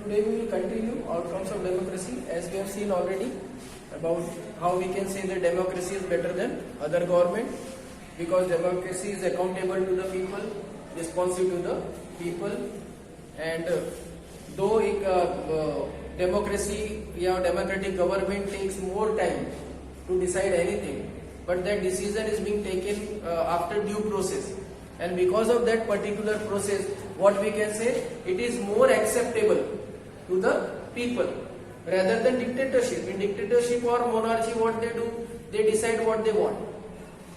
Today we will continue outcomes of democracy as we have seen already about how we can say that democracy is better than other government because democracy is accountable to the people, responsive to the people, and though democracy or democratic government takes more time to decide anything, but that decision is being taken after due process, and because of that particular process, what we can say, it is more acceptable to the people rather than dictatorship. In dictatorship or monarchy, what they do, they decide what they want.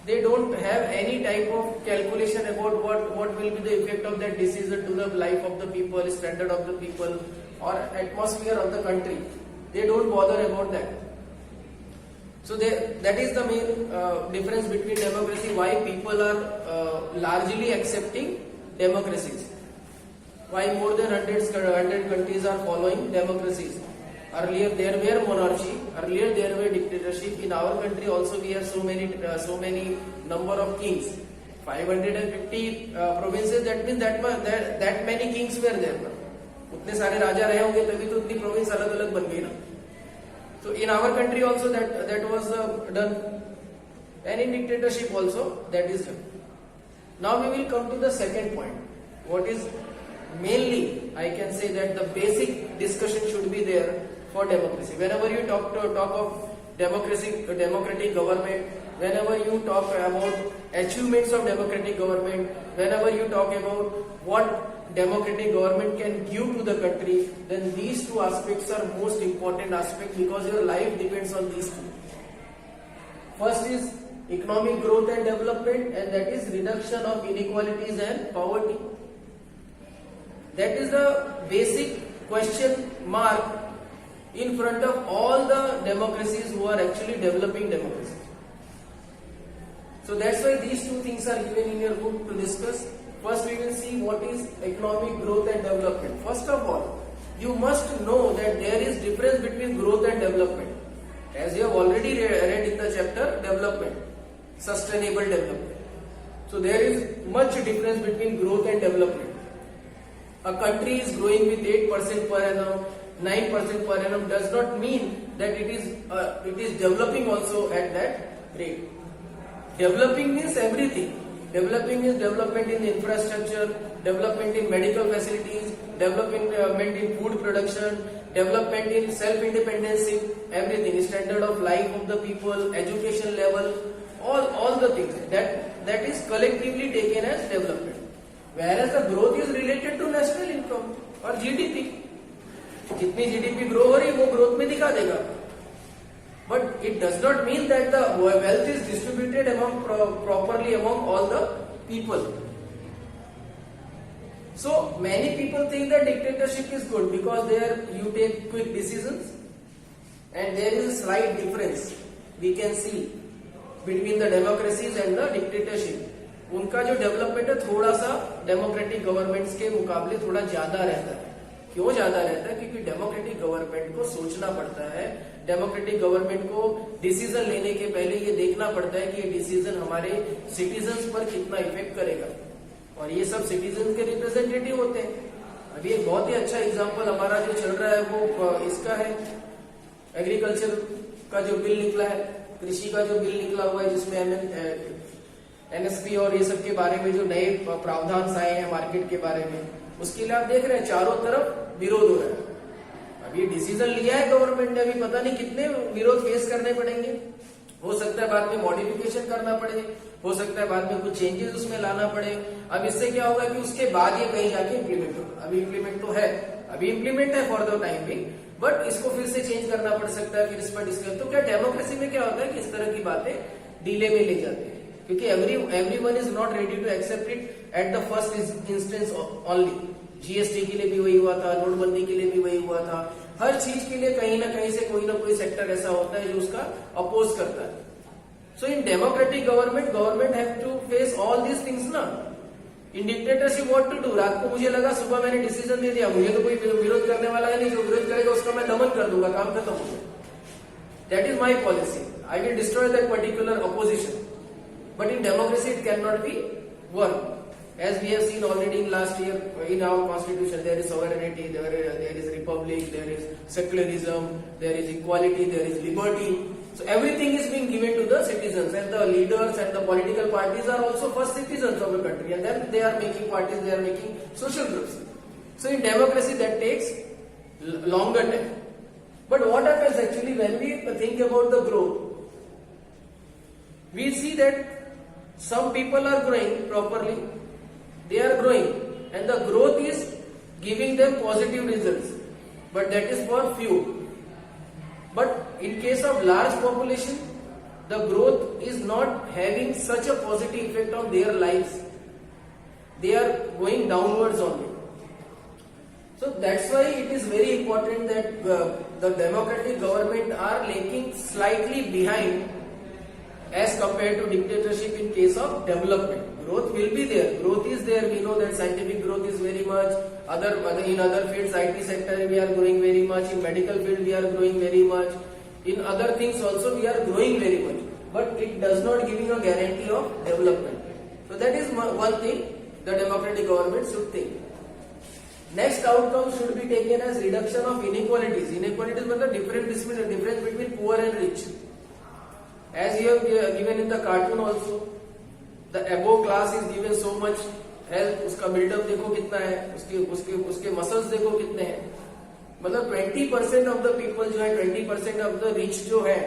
They don't have any type of calculation about what will be the effect of that decision to the life of the people, standard of the people, or atmosphere of the country. They don't bother about that. So that is the main difference between democracy, why people are largely accepting democracies. Why more than 100 countries are following democracies. Earlier there were monarchy, earlier there were dictatorship. In our country also we have so many number of kings. 550 provinces, that means that many kings were there. उतने सारे राजा रहे होंगे तभी तो उतनी province अलग अलग बन गई ना. So in our country also that was done, and in dictatorship also that is done. Now we will come to the second point. What is mainly, I can say that the basic discussion should be there for democracy. Whenever you talk of democratic government, whenever you talk about achievements of democratic government, whenever you talk about what democratic government can give to the country, then these two aspects are most important aspects because your life depends on these two. First is economic growth and development, and that is reduction of inequalities and poverty. That is the basic question mark in front of all the democracies who are actually developing democracy. So that's why these two things are given in your book to discuss. First we will see what is economic growth and development. First of all, you must know that there is difference between growth and development. As you have already read in the chapter development, sustainable development. So there is much difference between growth and development. A country is growing with 8% per annum, 9% per annum does not mean that it is developing also at that rate. Developing means everything. Developing is development in infrastructure, development in medical facilities, development in food production, development in self-independency, everything, standard of life of the people, education level, all the things that is collectively taken as development. Whereas the growth is related to national income or GDP. जितनी GDP grow हो रही वो growth में दिखा देगा. But it does not mean that the wealth is distributed properly among all the people. So many people think that dictatorship is good because there you take quick decisions, and there is a slight difference we can see between the democracies and the dictatorship. उनका जो development है थोड़ा सा democratic governments के मुकाबले थोड़ा ज्यादा रहता है. क्यों ज्यादा रहता है? क्योंकि डेमोक्रेटिक गवर्नमेंट को सोचना पड़ता है. डेमोक्रेटिक गवर्नमेंट को डिसीजन लेने के पहले ये देखना पड़ता है कि ये डिसीजन हमारे सिटीजन्स पर कितना इफेक्ट करेगा, और ये सब सिटीजन के रिप्रेजेंटेटिव होते हैं. अभी एक बहुत ही अच्छा एग्जांपल हमारा जो चल रहा है वो इसका है, एग्रीकल्चर का जो बिल निकला है, कृषि का जो बिल निकला हुआ है, जिसमें NSP और ये सब के बारे में जो नए प्रावधान आए हैं मार्केट के बारे में, उसके लिए आप देख रहे हैं चारों तरफ विरोध हो रहा है. अब ये डिसीजन लिया है गवर्नमेंट ने, अभी पता नहीं कितने विरोध फेस करने पड़ेंगे. हो सकता है बाद में मॉडिफिकेशन करना पड़े, हो सकता है बाद में कुछ चेंजेस उसमें लाना पड़े. अब इससे क्या होगा कि उसके बाद ये कहीं जाके इम्प्लीमेंट होगा. अभी इम्प्लीमेंट तो है, अभी इम्प्लीमेंट है फॉर द टाइम भी, बट इसको फिर से चेंज करना पड़ सकता है. फिर इस पर डिस्कस. तो क्या डेमोक्रेसी में क्या होता है कि इस तरह की बातें डिले में ले जाते हैं, क्योंकि everyone is not ready to accept it at the first instance only. GST के लिए भी वही हुआ था, नोटबंदी के लिए भी वही हुआ था. हर चीज के लिए कहीं ना कहीं से कोई ना कोई सेक्टर ऐसा होता है जो उसका अपोज करता है. So in democratic government have to face all these things ना. In dictatorship what to do? रात को मुझे लगा, सुबह मैंने डिसीजन दे दिया, मुझे तो कोई विरोध करने वाला है नहीं, जो विरोध करेगा उसका मैं दमन कर दूंगा, काम खत्म हो गया. That is my policy. I will destroy that particular opposition. But in democracy it cannot be work. As we have seen already in last year in our constitution, there is sovereignty, there is republic, there is secularism, there is equality, there is liberty. So everything is being given to the citizens, and the leaders and the political parties are also first citizens of the country, and then they are making parties, they are making social groups. So in democracy that takes longer time. But what happens actually when we think about the growth? We see that some people are growing properly, they are growing, and the growth is giving them positive results, but that is for few. But in case of large population, the growth is not having such a positive effect on their lives. They are going downwards only. So that's why it is very important that the democratic government are lagging slightly behind as compared to dictatorship in case of development. Growth will be there. Growth is there. We know that scientific growth is very much. In other fields, IT sector we are growing very much. In medical field we are growing very much. In other things also we are growing very much. But it does not giving a guarantee of development. So that is one thing the democratic government should take. Next outcome should be taken as reduction of inequalities. Inequalities means the difference between poor and rich. As you have given in the cartoon also, the above class is given so much health, उसका build-up देखो कितना है, उसके muscles देखो कितने हैं. मतलब 20% of the people जो है, 20% of the rich जो है,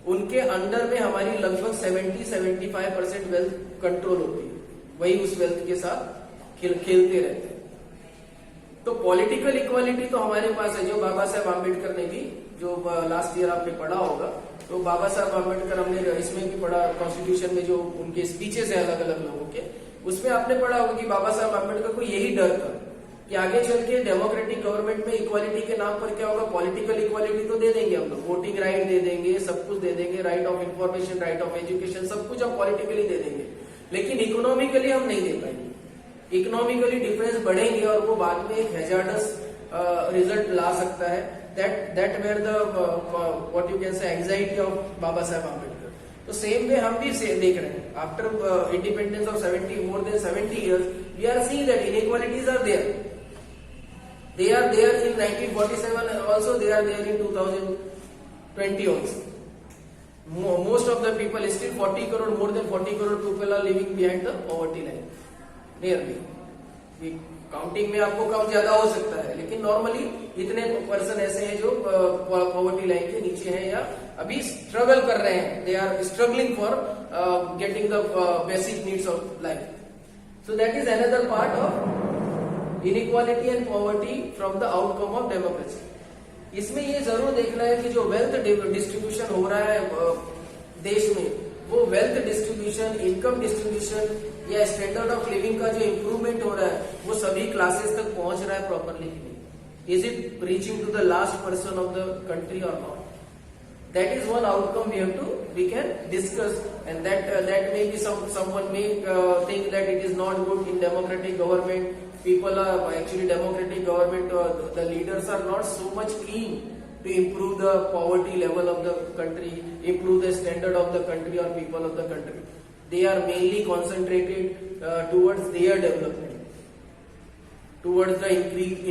उनके अंडर में हमारी लगभग 70-75% वेल्थ कंट्रोल होती है. वही उस वेल्थ के साथ खेलते रहते हैं. तो पॉलिटिकल इक्वालिटी तो हमारे पास है, जो बाबा साहब आम्बेडकर ने भी, जो लास्ट ईयर आपने पढ़ा होगा, तो बाबा साहब आम्बेडकर हमने इसमें भी पढ़ा, कॉन्स्टिट्यूशन में जो उनके स्पीचेस है अलग अलग लोगों के, उसमें आपने पढ़ा होगा कि बाबा साहब आम्बेडकर को यही डर था कि आगे चल के डेमोक्रेटिक गवर्नमेंट में इक्वालिटी के नाम पर क्या होगा, पॉलिटिकल इक्वालिटी तो दे देंगे हम लोग, वोटिंग राइट दे देंगे, सब कुछ दे देंगे, right of information, right of education, सब कुछ हम पॉलिटिकली दे देंगे, लेकिन इकोनॉमिकली हम नहीं दे पाएंगे. इकोनॉमिकली डिफरेंस बढ़ेंगे और वो बाद में एक हैजार्डस रिजल्ट ला सकता है. that were the what you can say anxiety of Baba Saheb Ambedkar. तो सेम वे हम भी देख रहे हैं. After independence of more than 70 years, we are seeing that inequalities are there. They are there in 1947 also, they are there in 2020 also. Most of the people, still 40 crore, more than 40 crore people are living behind the poverty line. Nearly. Counting में आपको कम ज्यादा हो सकता है, लेकिन normally इतने person ऐसे हैं जो पॉवर्टी लाइन के नीचे हैं या अभी स्ट्रगल कर रहे हैं. They are struggling for getting the basic needs of life. So that is another part of inequality and poverty from the outcome of democracy. इसमें ये जरूर देखना है कि जो वेल्थ डिस्ट्रीब्यूशन हो रहा है देश में, वो वेल्थ डिस्ट्रीब्यूशन, इनकम डिस्ट्रीब्यूशन या स्टैंडर्ड ऑफ लिविंग का जो इम्प्रूवमेंट हो रहा है, वो सभी क्लासेस तक पहुंच रहा है प्रॉपरली कि नहीं. Is it reaching to the last person of the country और not? That is one outcome we can discuss, and that may be someone may think that it is not good in democratic government. People are actually democratic government, the leaders are not so much keen to improve the poverty level of the country, improve the standard of the country or people of the country. They are mainly concentrated towards their development, towards the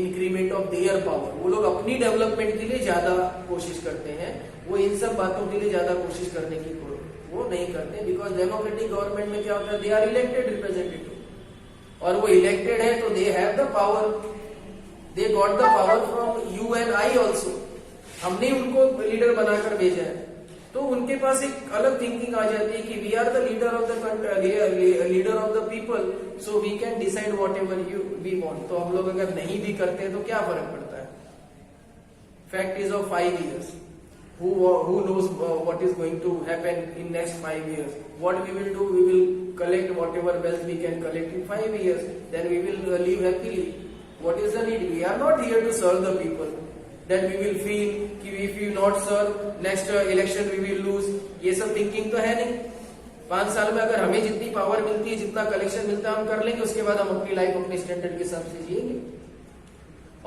increment of their power. वो लोग अपनी development के लिए ज्यादा कोशिश करते हैं, वो इन सब बातों के लिए ज्यादा कोशिश करने की वो नहीं करते. बिकॉज डेमोक्रेटिक गवर्नमेंट में क्या होता है, दे आर इलेक्टेड रिप्रेजेंटेटिव, और वो इलेक्टेड है तो they have the power, they got the power from you and I also. हमने उनको लीडर बनाकर भेजा है, तो उनके पास एक अलग थिंकिंग आ जाती है कि we are the leader of the leader of the people, so we can decide whatever we want. तो हम लोग अगर नहीं भी करते हैं तो क्या फर्क पड़ता है? Fact is of 5 years. Who knows what is going to happen in next 5 years? What we will do, we will collect whatever wealth we can collect in 5 years. Then we will live happily. What is the need? We are not here to serve the people. Then we will feel कि if we not serve, next election we will lose. ये सब thinking तो है नहीं. 5 साल में अगर हमें जितनी पावर मिलती है, जितना कलेक्शन मिलता है, हम कर लेंगे. उसके बाद हम अपनी लाइफ अपने स्टैंडर्ड के हिसाब से जिएंगे.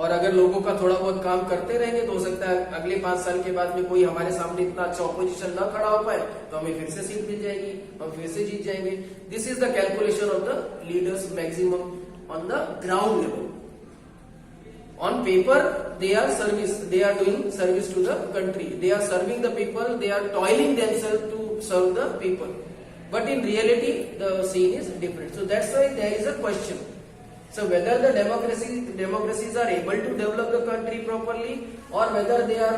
और अगर लोगों का थोड़ा बहुत काम करते रहेंगे तो हो सकता है अगले 5 साल के बाद में कोई हमारे सामने इतना अच्छा ऑपोजिशन न खड़ा हो पाए तो हमें फिर से सीट मिल जाएगी, हम फिर से जीत जाएंगे. This is the calculation of the leaders maximum on the ground level. On paper, they are doing service to the country. They are serving the people. They are toiling themselves to serve the people. But in reality, the scene is different. So that's why there is a question. So whether the democracies are able to develop the country properly, or whether they are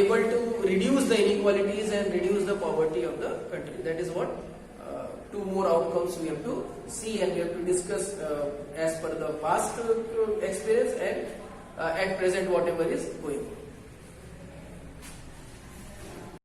able to reduce the inequalities and reduce the poverty of the country. That is what two more outcomes we have to see, and we have to discuss as per the past experience and at present whatever is going.